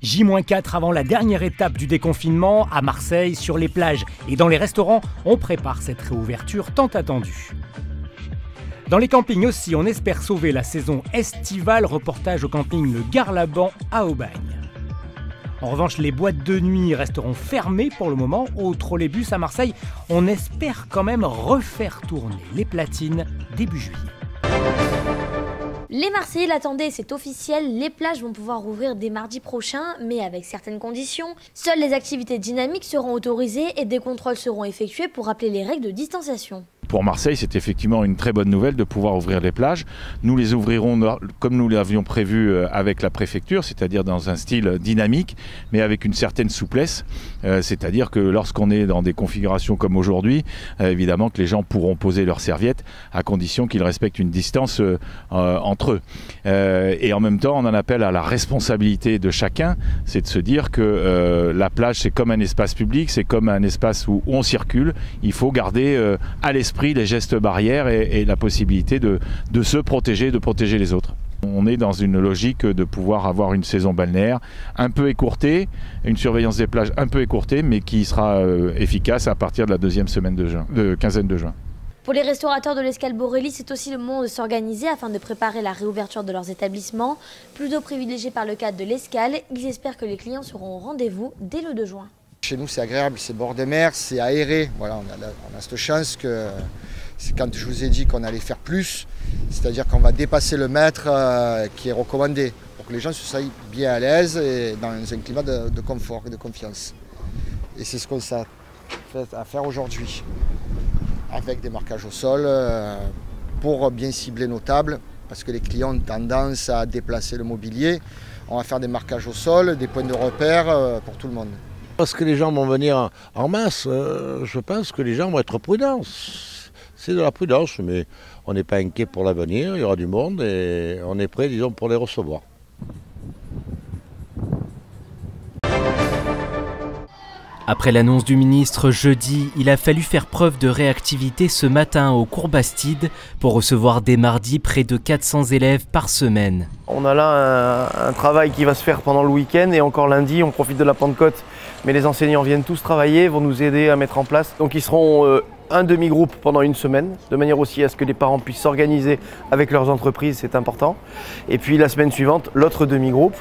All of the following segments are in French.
J-4 avant la dernière étape du déconfinement, à Marseille, sur les plages et dans les restaurants, on prépare cette réouverture tant attendue. Dans les campings aussi, on espère sauver la saison estivale. Reportage au camping Le Garlaban à Aubagne. En revanche, les boîtes de nuit resteront fermées pour le moment. Au trolleybus à Marseille, on espère quand même refaire tourner les platines début juillet. Les Marseillais l'attendaient, c'est officiel, les plages vont pouvoir rouvrir dès mardi prochain, mais avec certaines conditions. Seules les activités dynamiques seront autorisées et des contrôles seront effectués pour rappeler les règles de distanciation. Pour Marseille, c'est effectivement une très bonne nouvelle de pouvoir ouvrir les plages. Nous les ouvrirons comme nous l'avions prévu avec la préfecture, c'est-à-dire dans un style dynamique, mais avec une certaine souplesse. C'est-à-dire que lorsqu'on est dans des configurations comme aujourd'hui, évidemment que les gens pourront poser leurs serviettes à condition qu'ils respectent une distance entre eux. Et en même temps, on en appelle à la responsabilité de chacun, c'est de se dire que la plage, c'est comme un espace public, c'est comme un espace où on circule. Il faut garder à l'esprit les gestes barrières et la possibilité de se protéger, de protéger les autres. On est dans une logique de pouvoir avoir une saison balnéaire un peu écourtée, une surveillance des plages un peu écourtée, mais qui sera efficace à partir de la deuxième semaine quinzaine de juin. Pour les restaurateurs de l'Escale Borély, c'est aussi le moment de s'organiser afin de préparer la réouverture de leurs établissements. Plutôt privilégiés par le cadre de l'Escale, ils espèrent que les clients seront au rendez-vous dès le 2 juin. Chez nous, c'est agréable, c'est bord de mer, c'est aéré. Voilà, on a cette chance que c'est quand je vous ai dit qu'on allait faire plus, c'est-à-dire qu'on va dépasser le mètre qui est recommandé pour que les gens se sentent bien à l'aise et dans un climat de confort et de confiance. Et c'est ce qu'on s'est fait à faire aujourd'hui, avec des marquages au sol pour bien cibler nos tables, parce que les clients ont tendance à déplacer le mobilier. On va faire des marquages au sol, des points de repère pour tout le monde. Parce que les gens vont venir en masse, je pense que les gens vont être prudents. C'est de la prudence, mais on n'est pas inquiet pour l'avenir, il y aura du monde et on est prêt, disons, pour les recevoir. Après l'annonce du ministre jeudi, il a fallu faire preuve de réactivité ce matin au cours Bastide pour recevoir dès mardi près de 400 élèves par semaine. On a là un travail qui va se faire pendant le week-end et encore lundi, on profite de la Pentecôte. Mais les enseignants viennent tous travailler, vont nous aider à mettre en place. Donc ils seront un demi-groupe pendant une semaine, de manière aussi à ce que les parents puissent s'organiser avec leurs entreprises, c'est important. Et puis la semaine suivante, l'autre demi-groupe,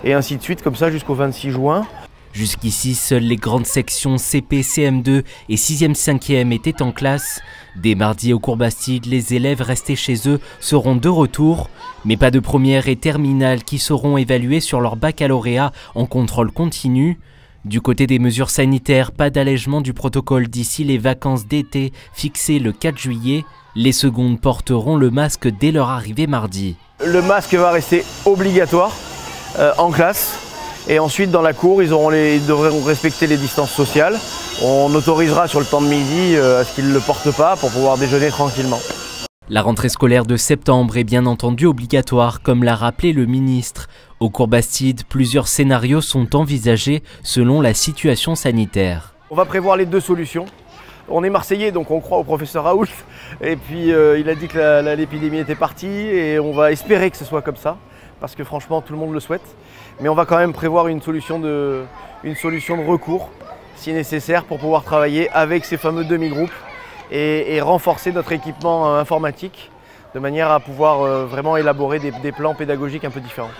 et ainsi de suite, comme ça jusqu'au 26 juin. Jusqu'ici, seules les grandes sections CP, CM2 et 6e, 5e étaient en classe. Dès mardi au cours Bastide, les élèves restés chez eux seront de retour, mais pas de première et terminale qui seront évalués sur leur baccalauréat en contrôle continu. Du côté des mesures sanitaires, pas d'allègement du protocole d'ici les vacances d'été fixées le 4 juillet. Les secondes porteront le masque dès leur arrivée mardi. Le masque va rester obligatoire en classe. Et ensuite, dans la cour, ils devront respecter les distances sociales. On autorisera sur le temps de midi à ce qu'ils ne le portent pas pour pouvoir déjeuner tranquillement. La rentrée scolaire de septembre est bien entendu obligatoire, comme l'a rappelé le ministre. Au cours Bastide, plusieurs scénarios sont envisagés selon la situation sanitaire. On va prévoir les deux solutions. On est Marseillais, donc on croit au professeur Raoult. Et puis il a dit que l'épidémie était partie et on va espérer que ce soit comme ça. Parce que franchement, tout le monde le souhaite. Mais on va quand même prévoir une solution de recours, si nécessaire, pour pouvoir travailler avec ces fameux demi-groupes et renforcer notre équipement informatique de manière à pouvoir vraiment élaborer des plans pédagogiques un peu différents.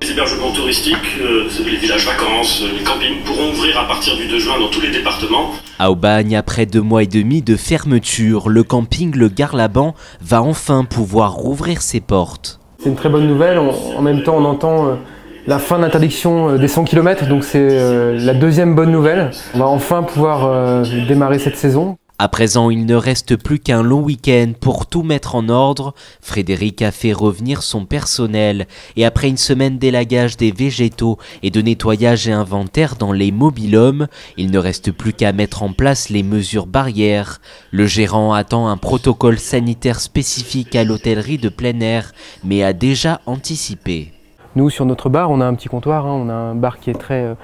Les hébergements touristiques, les villages vacances, les campings pourront ouvrir à partir du 2 juin dans tous les départements. À Aubagne, après 2 mois et demi de fermeture, le camping Le Garlaban va enfin pouvoir rouvrir ses portes. C'est une très bonne nouvelle. En même temps, on entend la fin de l'interdiction des 100 km, donc c'est la deuxième bonne nouvelle. On va enfin pouvoir démarrer cette saison. À présent, il ne reste plus qu'un long week-end pour tout mettre en ordre. Frédéric a fait revenir son personnel et après une semaine d'élagage des végétaux et de nettoyage et inventaire dans les mobil-hommes, il ne reste plus qu'à mettre en place les mesures barrières. Le gérant attend un protocole sanitaire spécifique à l'hôtellerie de plein air, mais a déjà anticipé. Nous, sur notre bar, on a un petit comptoir, on a un bar qui est très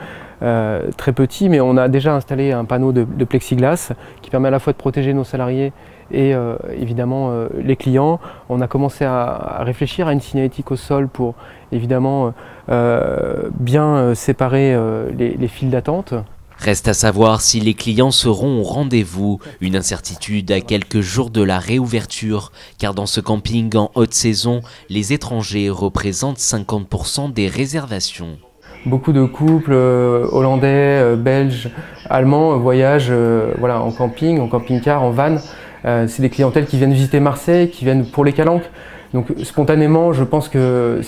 petit, mais on a déjà installé un panneau de plexiglas qui permet à la fois de protéger nos salariés et évidemment les clients. On a commencé à réfléchir à une signalétique au sol pour évidemment bien séparer les files d'attente. Reste à savoir si les clients seront au rendez-vous, une incertitude à quelques jours de la réouverture, car dans ce camping en haute saison, les étrangers représentent 50% des réservations. Beaucoup de couples hollandais, belges, allemands voyagent en camping, en camping-car, en van. C'est des clientèles qui viennent visiter Marseille, qui viennent pour les calanques. Donc spontanément, je pense que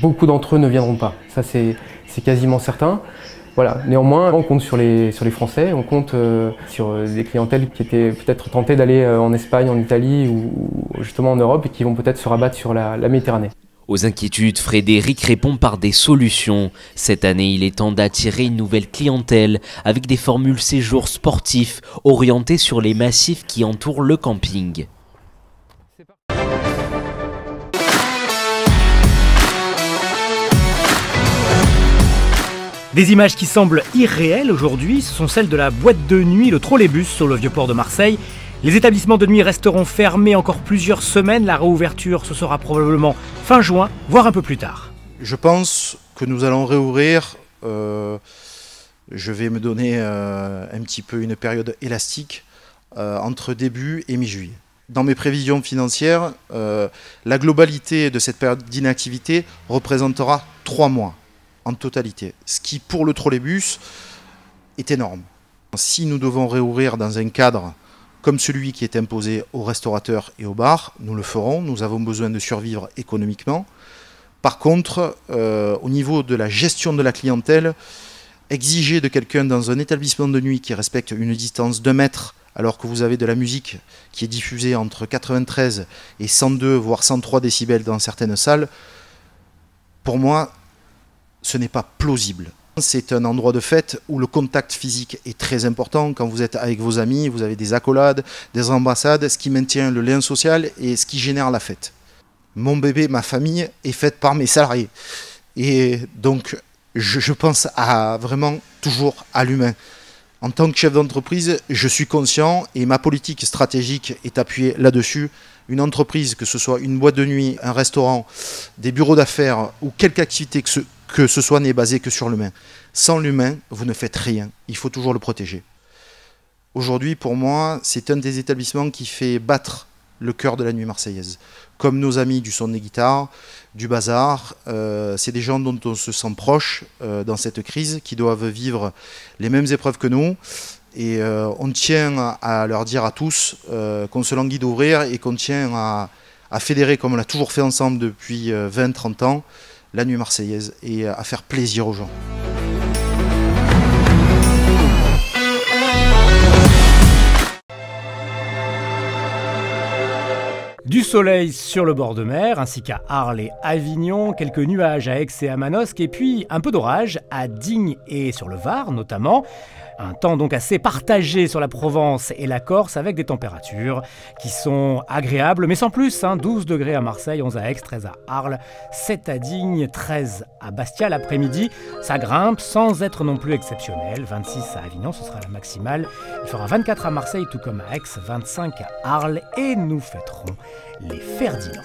beaucoup d'entre eux ne viendront pas. Ça c'est quasiment certain. Voilà. Néanmoins, on compte sur les Français, on compte sur des clientèles qui étaient peut-être tentées d'aller en Espagne, en Italie ou justement en Europe et qui vont peut-être se rabattre sur la Méditerranée. Aux inquiétudes, Frédéric répond par des solutions. Cette année, il est temps d'attirer une nouvelle clientèle avec des formules séjours sportifs orientés sur les massifs qui entourent le camping. Des images qui semblent irréelles aujourd'hui, ce sont celles de la boîte de nuit, le trolleybus sur le Vieux-Port de Marseille. Les établissements de nuit resteront fermés encore plusieurs semaines. La réouverture, ce sera probablement fin juin, voire un peu plus tard. Je pense que nous allons réouvrir. Je vais me donner un petit peu une période élastique entre début et mi-juillet. Dans mes prévisions financières, la globalité de cette période d'inactivité représentera 3 mois en totalité, ce qui pour le trolleybus est énorme. Si nous devons réouvrir dans un cadre comme celui qui est imposé aux restaurateurs et aux bars, nous le ferons, nous avons besoin de survivre économiquement. Par contre, au niveau de la gestion de la clientèle, exiger de quelqu'un dans un établissement de nuit qui respecte une distance d'1 mètre, alors que vous avez de la musique qui est diffusée entre 93 et 102, voire 103 décibels dans certaines salles, pour moi, ce n'est pas plausible. C'est un endroit de fête où le contact physique est très important. Quand vous êtes avec vos amis, vous avez des accolades, des embrassades, ce qui maintient le lien social et ce qui génère la fête. Mon bébé, ma famille est faite par mes salariés. Et donc, je pense vraiment toujours à l'humain. En tant que chef d'entreprise, je suis conscient et ma politique stratégique est appuyée là-dessus. Une entreprise, que ce soit une boîte de nuit, un restaurant, des bureaux d'affaires ou quelque activité que ce soit, n'est basée que sur l'humain. Sans l'humain, vous ne faites rien. Il faut toujours le protéger. Aujourd'hui, pour moi, c'est un des établissements qui fait battre le cœur de la nuit marseillaise. Comme nos amis du son des guitares, du bazar, c'est des gens dont on se sent proche dans cette crise, qui doivent vivre les mêmes épreuves que nous. Et on tient à leur dire à tous qu'on se languit d'ouvrir et qu'on tient à fédérer, comme on l'a toujours fait ensemble depuis 20-30 ans, la nuit marseillaise et à faire plaisir aux gens. Du soleil sur le bord de mer, ainsi qu'à Arles et Avignon, quelques nuages à Aix et à Manosque, et puis un peu d'orage à Digne et sur le Var notamment. Un temps donc assez partagé sur la Provence et la Corse avec des températures qui sont agréables, mais sans plus. 12 degrés à Marseille, 11 à Aix, 13 à Arles, 7 à Digne, 13 à Bastia l'après-midi. Ça grimpe sans être non plus exceptionnel. 26 à Avignon, ce sera la maximale. Il fera 24 à Marseille, tout comme à Aix, 25 à Arles et nous fêterons les Ferdinand.